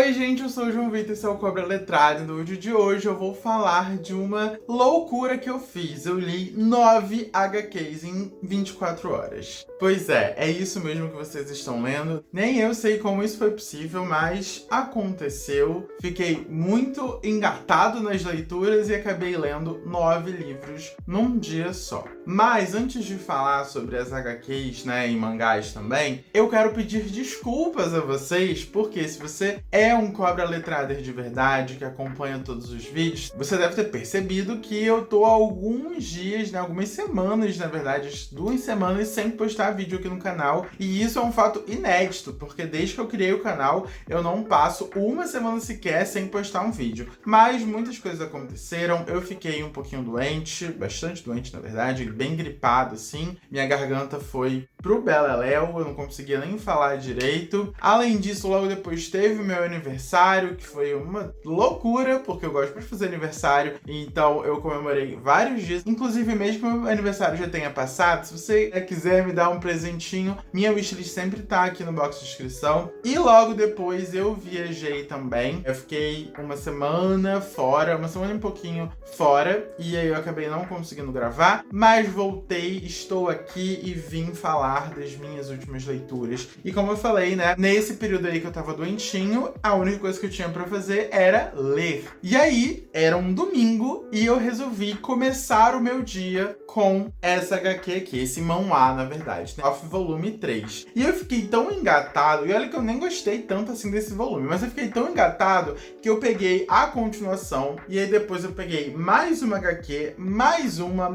Oi gente, eu sou o João Vitor, esse é o Cobra Letrado. No vídeo de hoje eu vou falar de uma loucura que eu fiz. Eu li 9 HQs em 24 horas. Pois é isso mesmo que vocês estão lendo. Nem eu sei como isso foi possível, mas aconteceu. Fiquei muito engatado nas leituras e acabei lendo 9 livros num dia só. Mas antes de falar sobre as HQs, e mangás também, eu quero pedir desculpas a vocês, porque se você é um Cobra Letrader de verdade, que acompanha todos os vídeos, você deve ter percebido que eu tô há alguns dias, algumas semanas, na verdade, 2 semanas sem postar vídeo aqui no canal, e isso é um fato inédito, porque desde que eu criei o canal, eu não passo uma semana sequer sem postar um vídeo. Mas muitas coisas aconteceram, eu fiquei um pouquinho doente, bastante doente, na verdade, bem gripado, assim, minha garganta foi pro beleléu, eu não conseguia nem falar direito. Além disso, logo depois teve o meu aniversário, que foi uma loucura, porque eu gosto de fazer aniversário, então eu comemorei vários dias. Inclusive, mesmo que o meu aniversário já tenha passado, se você quiser me dar um presentinho, minha wishlist sempre tá aqui no box de descrição. E logo depois eu viajei também. Eu fiquei uma semana fora, uma semana e um pouquinho fora, e aí eu acabei não conseguindo gravar, mas voltei, estou aqui e vim falar das minhas últimas leituras. E como eu falei, nesse período aí que eu tava doentinho, a única coisa que eu tinha pra fazer era ler. E aí, era um domingo e eu resolvi começar o meu dia com essa HQ aqui, esse manhwa, na verdade, Off Volume 3. E eu fiquei tão engatado, e olha que eu nem gostei tanto assim desse volume, mas eu fiquei tão engatado que eu peguei a continuação, e aí depois eu peguei mais uma HQ, mais uma,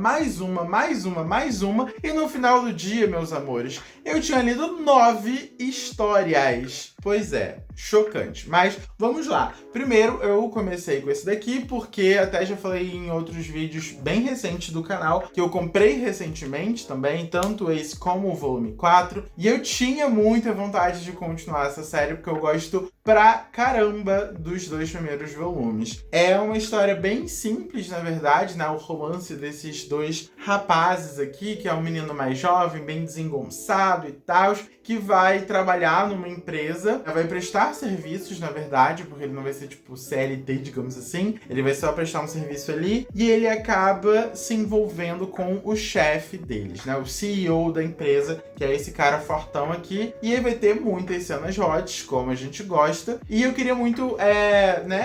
e no final do dia, meus amores, eu tinha lido 9 histórias. Pois é, chocante. Mas vamos lá. Primeiro eu comecei com esse daqui porque até já falei em outros vídeos bem recentes do canal que eu comprei recentemente também, tanto esse como o volume 4, e eu tinha muita vontade de continuar essa série porque eu gosto pra caramba dos 2 primeiros volumes. É uma história bem simples, na verdade, o romance desses 2 rapazes aqui, que é um menino mais jovem, bem desengonçado e tal, que vai trabalhar numa empresa, vai prestar serviços, na verdade, porque ele não vai ser tipo CLT, digamos assim, ele vai só prestar um serviço ali, e ele acaba se envolvendo com o chefe deles, o CEO da empresa, que é esse cara fortão aqui, e aí vai ter muitas cenas hot, como a gente gosta, e eu queria muito,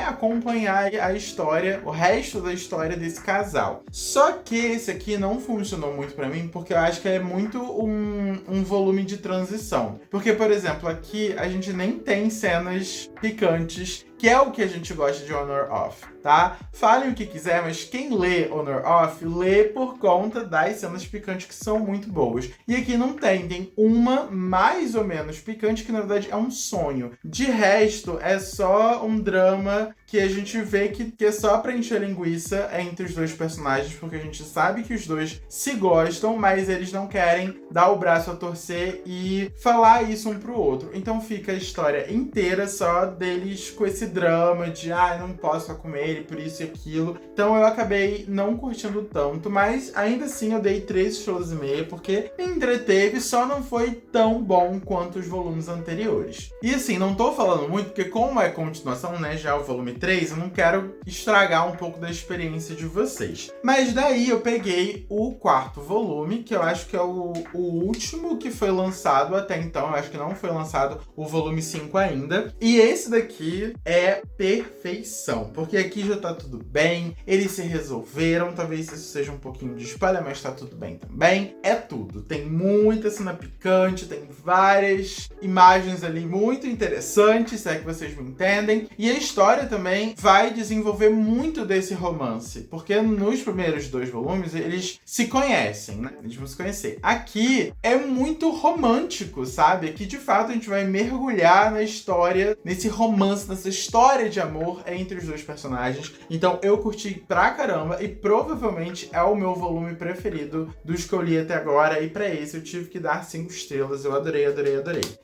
acompanhar a história, o resto da história desse casal. Só que esse aqui não funcionou muito pra mim, porque eu acho que é muito um volume de transição. Porque, por exemplo, aqui a gente nem tem cenas picantes, que é o que a gente gosta de Honor Off, tá? Falem o que quiser, mas quem lê Honor Off, lê por conta das cenas picantes que são muito boas. E aqui não tem uma mais ou menos picante, que na verdade é um sonho. De resto, é só um drama que a gente vê que é só pra encher linguiça entre os 2 personagens, porque a gente sabe que os 2 se gostam, mas eles não querem dar o braço a torcer e falar isso um pro outro. Então fica a história inteira só deles com esse drama de não posso ficar com ele, por isso e aquilo. Então eu acabei não curtindo tanto, mas ainda assim eu dei 3 estrelas e meia, porque me entreteve, só não foi tão bom quanto os volumes anteriores. E assim, não tô falando muito, porque como é continuação, já o volume 3, eu não quero estragar um pouco da experiência de vocês. Mas daí eu peguei o 4º volume, que eu acho que é o último que foi lançado até então, eu acho que não foi lançado o volume 5 ainda. E esse daqui é perfeição, porque aqui já tá tudo bem, eles se resolveram, talvez isso seja um pouquinho de spoiler, mas tá tudo bem também. É tudo, tem muita cena picante, tem várias imagens ali muito interessantes, se é que vocês me entendem, e a história também vai desenvolver muito desse romance, porque nos primeiros 2 volumes eles se conhecem, eles vão se conhecer. Aqui é muito romântico, sabe? Aqui de fato a gente vai mergulhar na história, nesse romance, nessa história de amor entre os 2 personagens. Então eu curti pra caramba e provavelmente é o meu volume preferido dos que eu li até agora, e pra esse eu tive que dar 5 estrelas, eu adorei.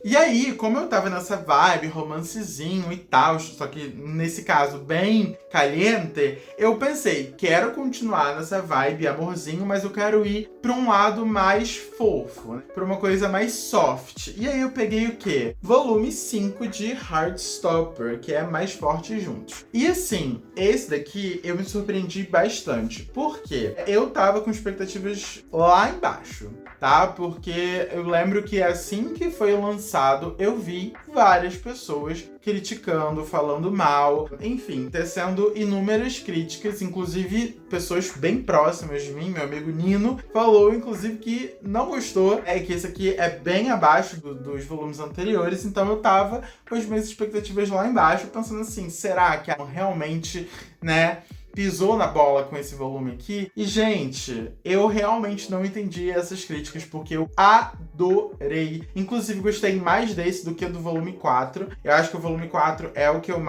E aí, como eu tava nessa vibe, romancezinho e tal, só que nesse caso bem caliente, eu pensei, quero continuar nessa vibe amorzinho, mas eu quero ir pra um lado mais fofo, pra uma coisa mais soft. E aí eu peguei o quê? Volume 5 de Heartstopper, que é mais forte juntos. E assim, esse daqui eu me surpreendi bastante, porque eu tava com expectativas lá embaixo, tá? Porque eu lembro que assim que foi lançado, eu vi várias pessoas criticando, falando mal, enfim, tecendo inúmeras críticas, inclusive pessoas bem próximas de mim, meu amigo Nino, falou inclusive que não gostou, que esse aqui é bem abaixo dos volumes anteriores, então eu tava com as minhas expectativas lá embaixo, pensando assim, será que realmente, né, pisou na bola com esse volume aqui? E, gente, eu realmente não entendi essas críticas, porque eu adorei. Inclusive, gostei mais desse do que do volume 4. Eu acho que o volume 4 é o que eu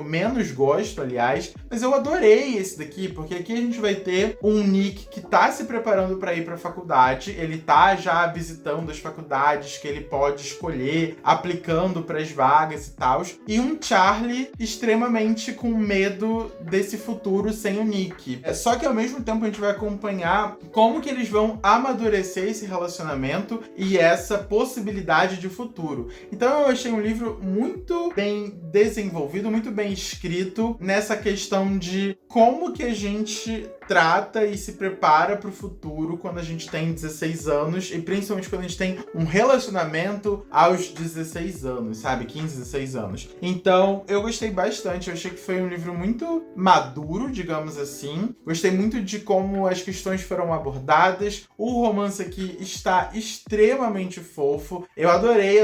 menos gosto, aliás. Mas eu adorei esse daqui, porque aqui a gente vai ter um Nick que tá se preparando para ir pra faculdade. Ele tá já visitando as faculdades que ele pode escolher, aplicando pras vagas e tal. E um Charlie extremamente com medo desse futuro sem o Nick. Só que ao mesmo tempo a gente vai acompanhar como que eles vão amadurecer esse relacionamento e essa possibilidade de futuro. Então eu achei um livro muito bem desenvolvido, muito bem escrito nessa questão de como que a gente trata e se prepara para o futuro quando a gente tem 16 anos e principalmente quando a gente tem um relacionamento aos 16 anos, sabe? 15, 16 anos. Então, eu gostei bastante. Eu achei que foi um livro muito maduro, digamos assim. Gostei muito de como as questões foram abordadas. O romance aqui está extremamente fofo. Eu adorei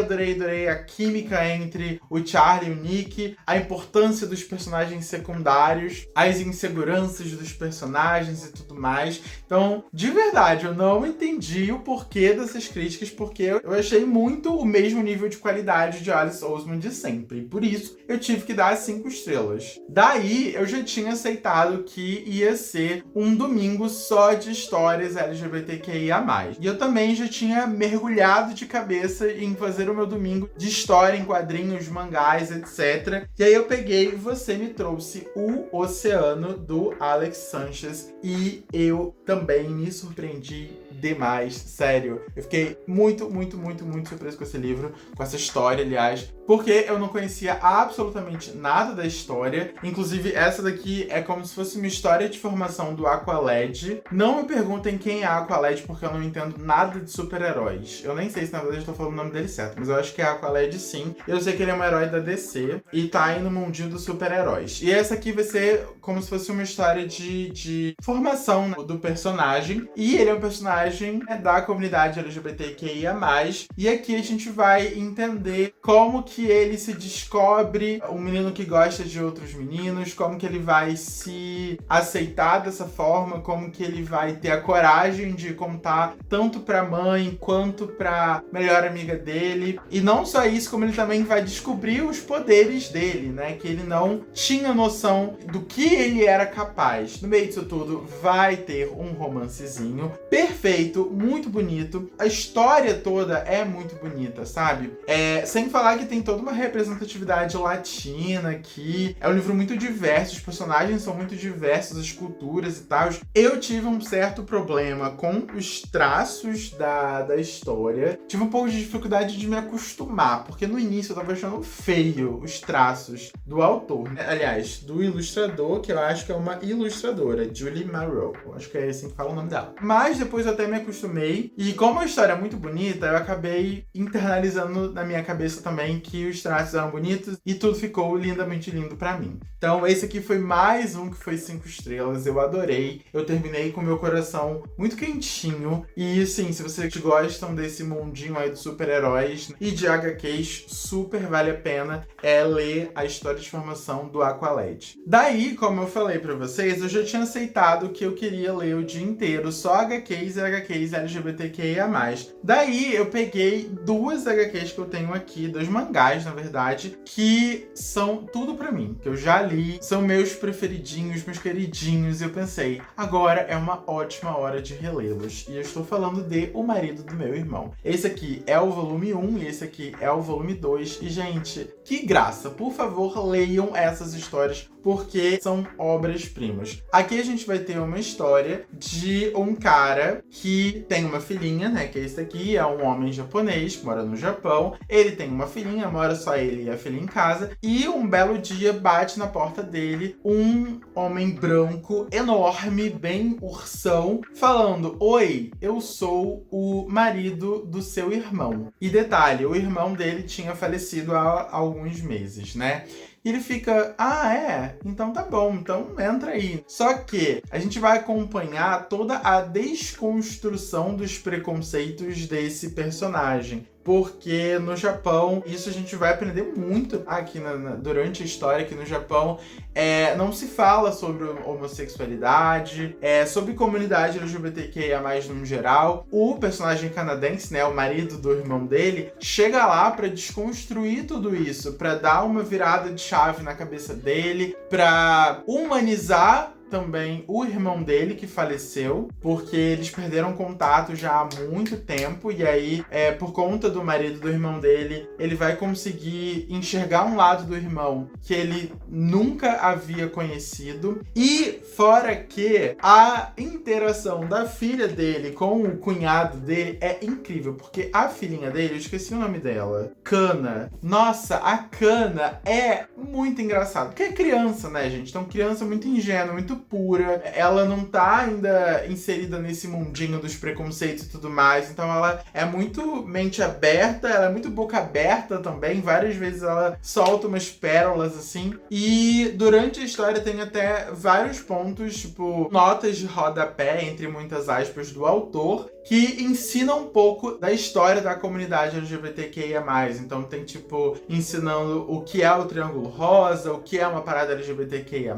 a química entre o Charlie e o Nick, a importância dos personagens secundários, as inseguranças dos personagens e tudo mais. Então, de verdade, eu não entendi o porquê dessas críticas, porque eu achei muito o mesmo nível de qualidade de Alice Oseman de sempre. E por isso, eu tive que dar 5 estrelas. Daí, eu já tinha aceitado que ia ser um domingo só de histórias LGBTQIA+. E eu também já tinha mergulhado de cabeça em fazer o meu domingo de história em quadrinhos, mangás, etc. E aí eu peguei e você me trouxe O Oceano, do Alex Sanchez, e eu também me surpreendi demais, sério. Eu fiquei muito surpreso com esse livro, com essa história, aliás, porque eu não conhecia absolutamente nada da história. Inclusive, essa daqui é como se fosse uma história de formação do Aqualad. Não me perguntem quem é Aqualad, porque eu não entendo nada de super-heróis. Eu nem sei se, na verdade, eu tô falando o nome dele certo, mas eu acho que é Aqualad, sim. Eu sei que ele é um herói da DC e tá aí no mundinho dos super-heróis. E essa aqui vai ser como se fosse uma história de formação, né, do personagem. E ele é um personagem da comunidade LGBTQIA+. E aqui a gente vai entender como que ele se descobre um menino que gosta de outros meninos, como que ele vai se aceitar dessa forma, como que ele vai ter a coragem de contar tanto pra mãe quanto pra melhor amiga dele. E não só isso, como ele também vai descobrir os poderes dele, né? Que ele não tinha noção do que ele era capaz. No meio disso tudo, vai ter um romancezinho perfeito, muito bonito. A história toda é muito bonita, sabe? Sem falar que tem toda uma representatividade latina aqui. É um livro muito diverso, os personagens são muito diversos, as culturas e tal. Eu tive um certo problema com os traços da história. Tive um pouco de dificuldade de me acostumar, porque no início eu tava achando feio os traços do autor. Aliás, do ilustrador, que eu acho que é uma ilustradora, Julie Marrow. Acho que é assim que fala o nome dela. Mas depois eu até me acostumei, e como a história é muito bonita, eu acabei internalizando na minha cabeça também que os traços eram bonitos e tudo ficou lindamente lindo pra mim. Então esse aqui foi mais um que foi 5 estrelas, eu adorei. Eu terminei com meu coração muito quentinho. E sim, se vocês gostam desse mundinho aí dos super-heróis e de HQs, super vale a pena ler a história de formação do Aqualad. Daí, como eu falei pra vocês, eu já tinha aceitado que eu queria ler o dia inteiro só HQs e HQs LGBTQIA+. Daí eu peguei 2 HQs que eu tenho aqui, 2 mangás, na verdade, que são tudo pra mim, que eu já li, são meus preferidinhos, meus queridinhos, e eu pensei, agora é uma ótima hora de relê-los. E eu estou falando de O Marido do Meu Irmão. Esse aqui é o volume 1 e esse aqui é o volume 2. E, gente, que graça! Por favor, leiam essas histórias, porque são obras-primas. Aqui a gente vai ter uma história de um cara que tem uma filhinha, né, que é esse aqui, é um homem japonês, que mora no Japão. Ele tem uma filhinha, mora só ele e a filha em casa, e um belo dia bate na porta dele um homem branco, enorme, bem ursão, falando: "Oi, eu sou o marido do seu irmão." E detalhe, o irmão dele tinha falecido há alguns meses, né? E ele fica: "Ah, é? Então tá bom, então entra aí." Só que a gente vai acompanhar toda a desconstrução dos preconceitos desse personagem. Porque no Japão, isso a gente vai aprender muito aqui durante a história, que no Japão não se fala sobre homossexualidade, sobre comunidade LGBTQIA+, no geral. O personagem canadense, né, o marido do irmão dele, chega lá pra desconstruir tudo isso, pra dar uma virada de chave na cabeça dele, pra humanizar também o irmão dele que faleceu, porque eles perderam contato já há muito tempo, e aí, por conta do marido do irmão dele, ele vai conseguir enxergar um lado do irmão que ele nunca havia conhecido. E fora que a interação da filha dele com o cunhado dele é incrível, porque a filhinha dele, eu esqueci o nome dela, Kana. Nossa, a Kana é muito engraçada, porque é criança, né, gente? Então, criança muito ingênua, muito pura, ela não tá ainda inserida nesse mundinho dos preconceitos e tudo mais, então ela é muito mente aberta, ela é muito boca aberta também, várias vezes ela solta umas pérolas assim, e durante a história tem até vários pontos, tipo, notas de rodapé, entre muitas aspas, do autor, que ensina um pouco da história da comunidade LGBTQIA+. Então tem, tipo, ensinando o que é o Triângulo Rosa, o que é uma parada LGBTQIA+,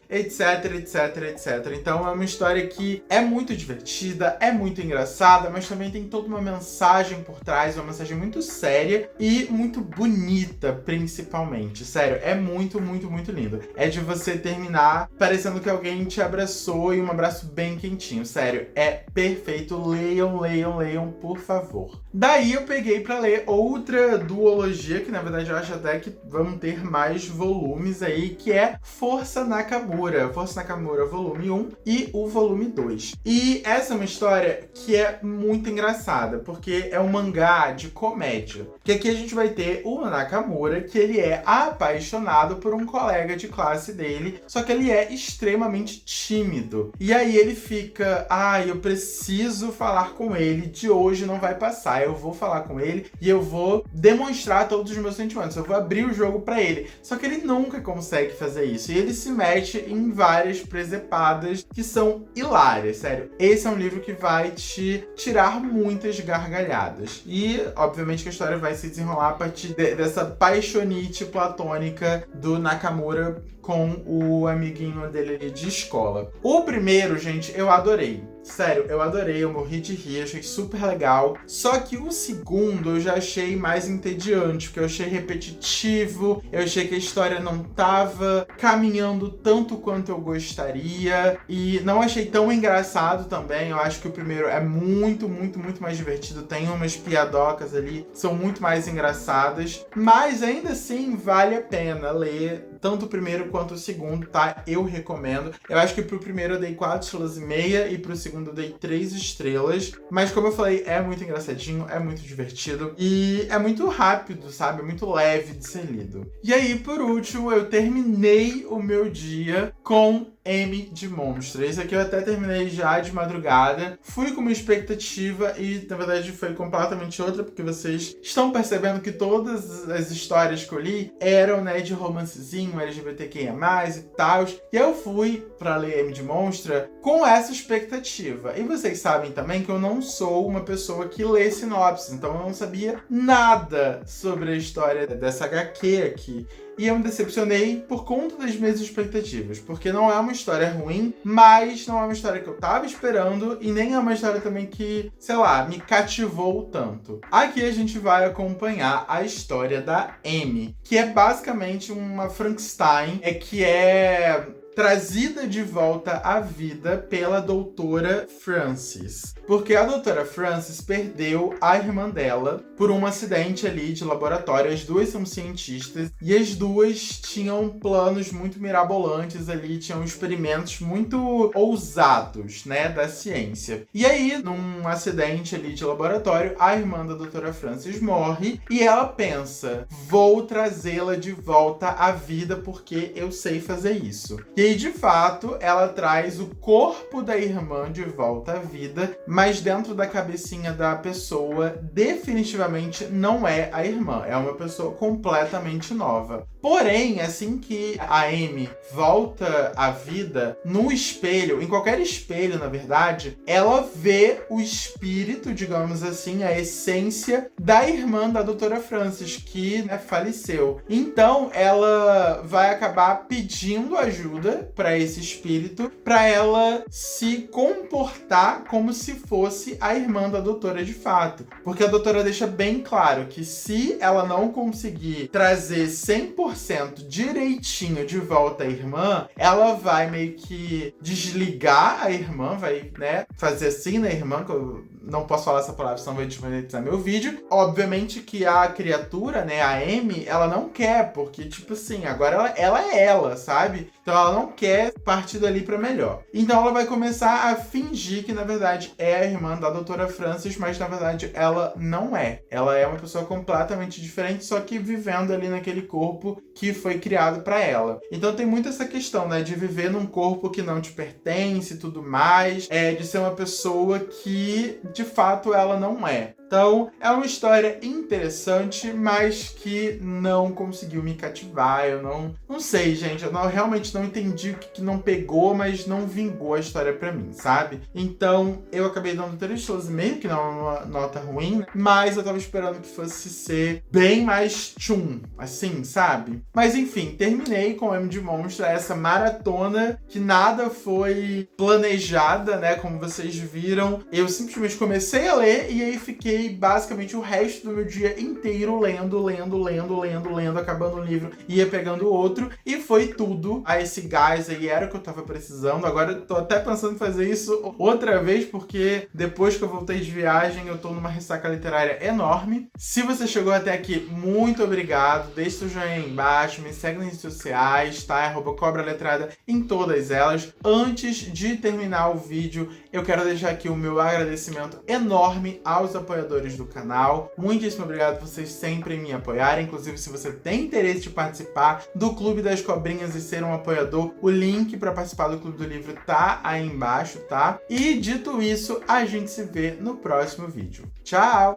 etc, etc, etc. Então é uma história que é muito divertida, é muito engraçada, mas também tem toda uma mensagem por trás, uma mensagem muito séria e muito bonita, principalmente. Sério, é muito, muito, muito lindo. É de você terminar parecendo que alguém te abraçou, e um abraço bem quentinho. Sério, é perfeito. Leiam, leiam, leiam, por favor. Daí eu peguei pra ler outra duologia, que na verdade eu acho até que vão ter mais volumes aí, que é Força Nakamura. Força Nakamura volume 1 e o volume 2. E essa é uma história que é muito engraçada, porque é um mangá de comédia. Que aqui a gente vai ter o Nakamura, que ele é apaixonado por um colega de classe dele, só que ele é extremamente tímido. E aí ele fica: eu preciso falar com ele, de hoje não vai passar, eu vou falar com ele e eu vou demonstrar todos os meus sentimentos, eu vou abrir o jogo pra ele. Só que ele nunca consegue fazer isso, e ele se mete em várias presepadas que são hilárias, sério. Esse é um livro que vai te tirar muitas gargalhadas. E, obviamente, que a história vai se desenrolar a partir dessa paixonite platônica do Nakamura com o amiguinho dele de escola. O primeiro, gente, eu adorei. Sério, eu adorei, eu morri de rir, achei super legal. Só que o segundo eu já achei mais entediante, porque eu achei repetitivo, eu achei que a história não tava caminhando tanto quanto eu gostaria, e não achei tão engraçado também. Eu acho que o primeiro é muito, muito, muito mais divertido, tem umas piadocas ali, são muito mais engraçadas, mas ainda assim vale a pena ler tanto o primeiro quanto o segundo, tá? Eu recomendo. Eu acho que pro primeiro eu dei 4,5 e pro segundo eu dei 3 estrelas. Mas como eu falei, é muito engraçadinho, é muito divertido e é muito rápido, sabe? É muito leve de ser lido. E aí, por último, eu terminei o meu dia com M de Monstro. Esse aqui eu até terminei já de madrugada. Fui com uma expectativa e, na verdade, foi completamente outra, porque vocês estão percebendo que todas as histórias que eu li eram, né, de romancezinho, LGBTQIA+, e tal. E eu fui pra ler M de Monstra com essa expectativa. E vocês sabem também que eu não sou uma pessoa que lê sinopses, então eu não sabia nada sobre a história dessa HQ aqui. E eu me decepcionei por conta das minhas expectativas, porque não é uma história ruim, mas não é uma história que eu tava esperando e nem é uma história também que, sei lá, me cativou tanto. Aqui a gente vai acompanhar a história da Amy, que é basicamente uma Frankenstein, que é trazida de volta à vida pela doutora Frances. Porque a doutora Frances perdeu a irmã dela por um acidente ali de laboratório. As duas são cientistas e as duas tinham planos muito mirabolantes ali, tinham experimentos muito ousados, né, da ciência. E aí, num acidente ali de laboratório, a irmã da doutora Frances morre e ela pensa, vou trazê-la de volta à vida porque eu sei fazer isso. E aí, de fato, ela traz o corpo da irmã de volta à vida, mas dentro da cabecinha da pessoa, definitivamente não é a irmã, é uma pessoa completamente nova. Porém, assim que a Amy volta à vida, no espelho, em qualquer espelho, na verdade, ela vê o espírito, digamos assim, a essência da irmã da doutora Frances, que, né, faleceu. Então, ela vai acabar pedindo ajuda para esse espírito, para ela se comportar como se fosse a irmã da doutora de fato. Porque a doutora deixa bem claro que se ela não conseguir trazer 100% direitinho de volta a irmã, ela vai meio que desligar a irmã, vai, né, fazer assim na irmã, que eu não posso falar essa palavra, senão vai desmonetizar meu vídeo. Obviamente que a criatura, né, a Amy, ela não quer, porque, tipo assim, agora ela é ela, sabe? Então ela não quer partir dali pra melhor. Então ela vai começar a fingir que, na verdade, é a irmã da doutora Frances, mas, na verdade, ela não é. Ela é uma pessoa completamente diferente, só que vivendo ali naquele corpo que foi criado pra ela. Então tem muito essa questão, né, de viver num corpo que não te pertence e tudo mais, de ser uma pessoa que, de fato, ela não é. Então, é uma história interessante, mas que não conseguiu me cativar. Eu não sei, gente. Eu realmente não entendi o que não pegou, mas não vingou a história pra mim, sabe? Então, eu acabei dando 3 estrelas e meio, que não é uma nota ruim, mas eu tava esperando que fosse ser bem mais tchum, assim, sabe? Mas, enfim, terminei com o M de Monstro, essa maratona que nada foi planejada, né? Como vocês viram. Eu simplesmente comecei a ler e aí fiquei basicamente o resto do meu dia inteiro lendo, acabando um livro, ia pegando outro, e foi tudo a esse gás aí, era o que eu tava precisando. Agora eu tô até pensando em fazer isso outra vez, porque depois que eu voltei de viagem, eu tô numa ressaca literária enorme. Se você chegou até aqui, muito obrigado, deixa seu joinha aí embaixo, me segue nas redes sociais, tá? @cobraletrada em todas elas. Antes de terminar o vídeo, eu quero deixar aqui o meu agradecimento enorme aos apoiadores do canal. Muitíssimo obrigado por vocês sempre me apoiarem. Inclusive, se você tem interesse de participar do Clube das Cobrinhas e ser um apoiador, o link para participar do Clube do Livro tá aí embaixo, tá? E dito isso, a gente se vê no próximo vídeo. Tchau!